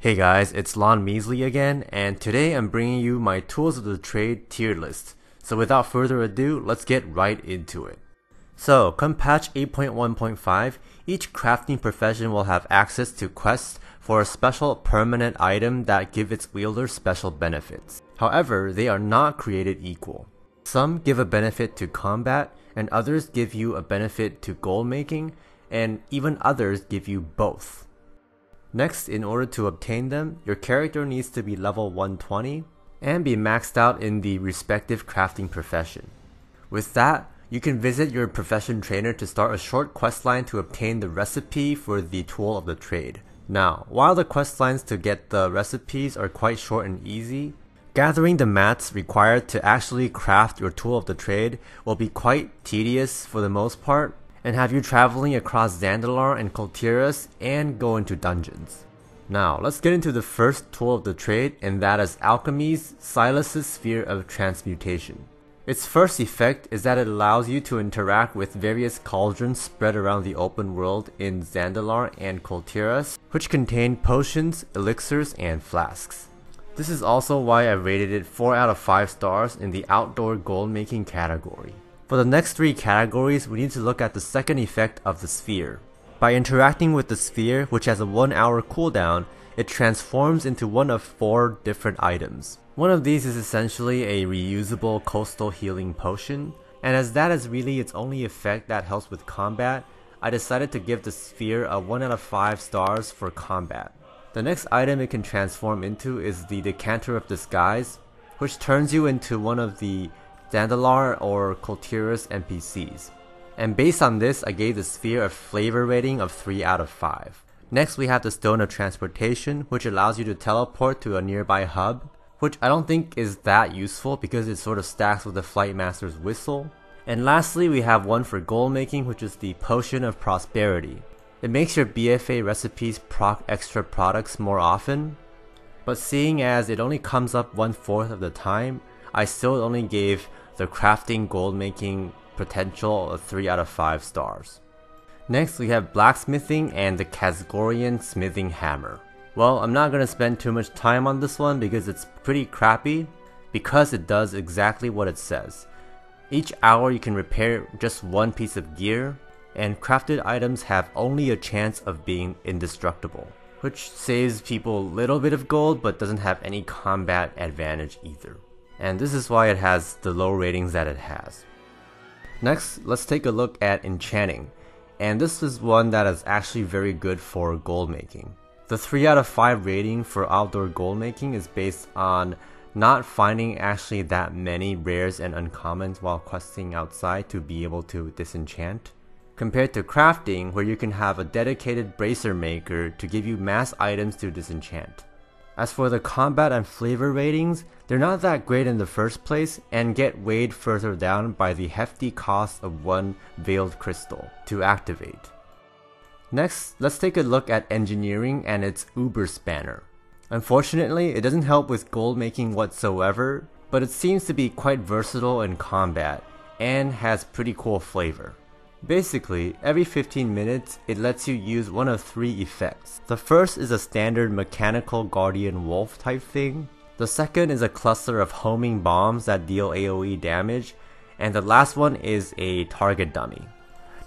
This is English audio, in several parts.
Hey guys, it's Measley again, and today I'm bringing you my Tools of the Trade tier list. So without further ado, let's get right into it. So, come patch 8.1.5, each crafting profession will have access to quests for a special permanent item that give its wielder special benefits. However, they are not created equal. Some give a benefit to combat, and others give you a benefit to gold making, and even others give you both. Next, in order to obtain them, your character needs to be level 120 and be maxed out in the respective crafting profession. With that, you can visit your profession trainer to start a short questline to obtain the recipe for the tool of the trade. Now, while the questlines to get the recipes are quite short and easy, gathering the mats required to actually craft your tool of the trade will be quite tedious for the most part, and have you traveling across Zandalar and Thunderous and go into dungeons. Now, let's get into the first tool of the trade, and that is Alchemy's Silas' Sphere of Transmutation. Its first effect is that it allows you to interact with various cauldrons spread around the open world in Zandalar and Thunderous, which contain potions, elixirs, and flasks. This is also why I rated it 4 out of 5 stars in the outdoor gold making category. For the next 3 categories, we need to look at the second effect of the sphere. By interacting with the sphere, which has a 1-hour cooldown, it transforms into one of 4 different items. One of these is essentially a reusable coastal healing potion, and as that is really its only effect that helps with combat, I decided to give the sphere a 1 out of 5 stars for combat. The next item it can transform into is the Decanter of Disguise, which turns you into one of the Zandalar or Thunderous NPCs. And based on this, I gave the sphere a flavor rating of 3 out of 5. Next we have the Stone of Transportation, which allows you to teleport to a nearby hub, which I don't think is that useful because it sort of stacks with the Flight Master's Whistle. And lastly we have one for gold making, which is the Potion of Prosperity. It makes your BFA recipes proc extra products more often, but seeing as it only comes up 1/4 of the time, I still only gave the crafting gold making potential of 3 out of 5 stars. Next we have Blacksmithing and the Gorian smithing hammer. Well, I'm not gonna spend too much time on this one because it's pretty crappy, because it does exactly what it says. Each hour you can repair just one piece of gear, and crafted items have only a chance of being indestructible, which saves people a little bit of gold but doesn't have any combat advantage either. And this is why it has the low ratings that it has. Next, let's take a look at Enchanting, and this is one that is actually very good for gold making. The 3 out of 5 rating for outdoor gold making is based on not finding actually that many rares and uncommons while questing outside to be able to disenchant, compared to crafting where you can have a dedicated bracer maker to give you mass items to disenchant. As for the combat and flavor ratings, they're not that great in the first place and get weighed further down by the hefty cost of 1 veiled crystal to activate. Next, let's take a look at Engineering and its Uber Spanner. Unfortunately, it doesn't help with gold making whatsoever, but it seems to be quite versatile in combat and has pretty cool flavor. Basically, every 15 minutes, it lets you use one of 3 effects. The first is a standard mechanical guardian wolf type thing. The second is a cluster of homing bombs that deal AoE damage. And the last one is a target dummy.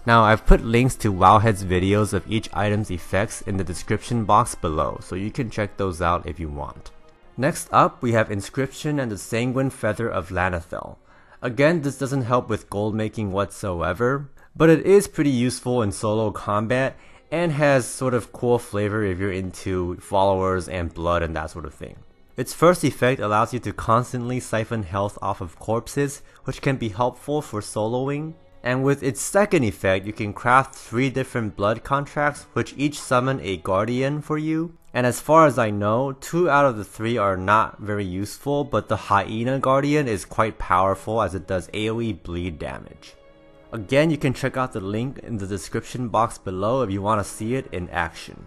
Now, I've put links to Wowhead's videos of each item's effects in the description box below, so you can check those out if you want. Next up, we have Inscription and the Sanguine Feather of Lana thel. Again, this doesn't help with gold making whatsoever, but it is pretty useful in solo combat and has sort of cool flavor if you're into followers and blood and that sort of thing. Its first effect allows you to constantly siphon health off of corpses, which can be helpful for soloing. And with its second effect, you can craft 3 different blood contracts, which each summon a guardian for you. And as far as I know, 2 out of the 3 are not very useful, but the hyena guardian is quite powerful as it does AoE bleed damage. Again, you can check out the link in the description box below if you want to see it in action.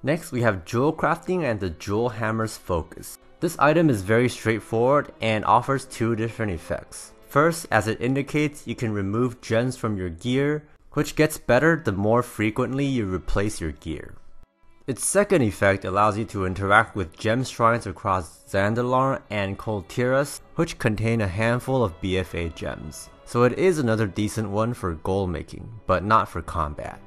Next, we have Jewel Crafting and the Jewel Hammer's Focus. This item is very straightforward and offers 2 different effects. First, as it indicates, you can remove gems from your gear, which gets better the more frequently you replace your gear. Its second effect allows you to interact with gem shrines across Zandalar and Thunderous, which contain a handful of BFA gems. So it is another decent one for gold making, but not for combat.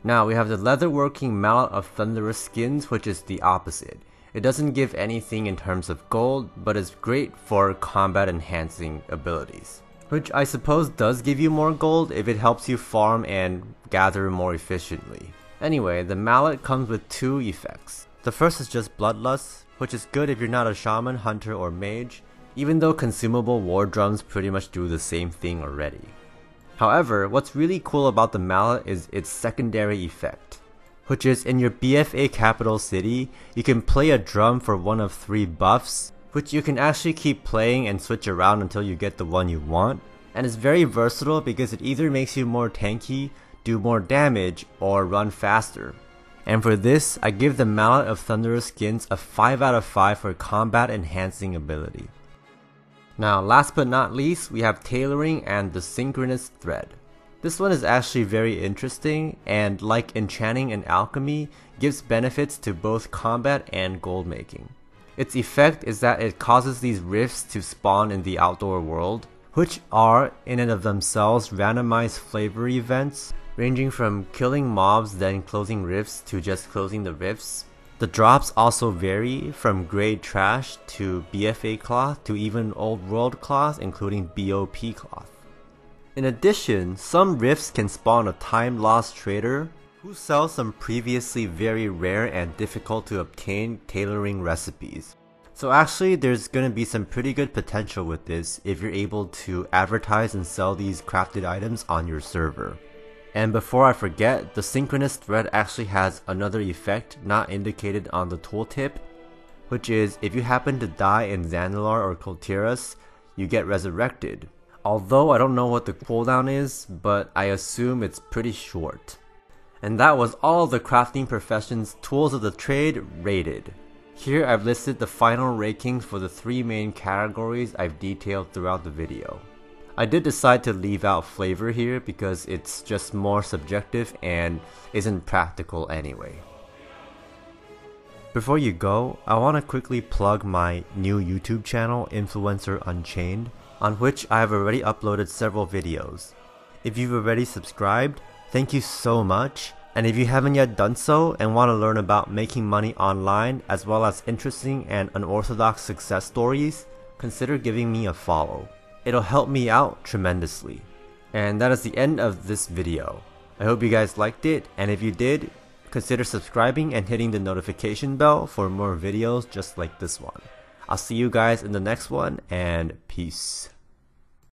Now we have the Leatherworking Mallet of Thunderous skins, which is the opposite. It doesn't give anything in terms of gold, but is great for combat enhancing abilities. Which I suppose does give you more gold if it helps you farm and gather more efficiently. Anyway, the mallet comes with two effects. The first is just Bloodlust, which is good if you're not a shaman, hunter, or mage, even though consumable war drums pretty much do the same thing already. However, what's really cool about the mallet is its secondary effect, which is in your BFA capital city, you can play a drum for one of 3 buffs, which you can actually keep playing and switch around until you get the one you want, and it's very versatile because it either makes you more tanky, do more damage, or run faster. And for this, I give the Mallet of Thunderous skins a 5 out of 5 for combat enhancing ability. Now last but not least, we have Tailoring and the Synchronous thread. This one is actually very interesting, and like Enchanting and Alchemy, gives benefits to both combat and gold making. Its effect is that it causes these rifts to spawn in the outdoor world, which are in and of themselves randomized flavor events, ranging from killing mobs then closing rifts to just closing the rifts. The drops also vary from grade trash to BFA cloth to even old world cloth, including BOP cloth. In addition, some rifts can spawn a time lost trader who sells some previously very rare and difficult to obtain tailoring recipes. So actually there's gonna be some pretty good potential with this if you're able to advertise and sell these crafted items on your server. And before I forget, the Synchronous thread actually has another effect not indicated on the tooltip, which is if you happen to die in Zandalar or Thunderous, you get resurrected. Although I don't know what the cooldown is, but I assume it's pretty short. And that was all the Crafting Profession's Tools of the Trade rated. Here I've listed the final rankings for the 3 main categories I've detailed throughout the video. I did decide to leave out flavor here because it's just more subjective and isn't practical anyway. Before you go, I want to quickly plug my new YouTube channel, Influencer Unchained, on which I have already uploaded several videos. If you've already subscribed, thank you so much, and if you haven't yet done so and want to learn about making money online as well as interesting and unorthodox success stories, consider giving me a follow. It'll help me out tremendously. And that is the end of this video. I hope you guys liked it, and if you did, consider subscribing and hitting the notification bell for more videos just like this one. I'll see you guys in the next one, and peace.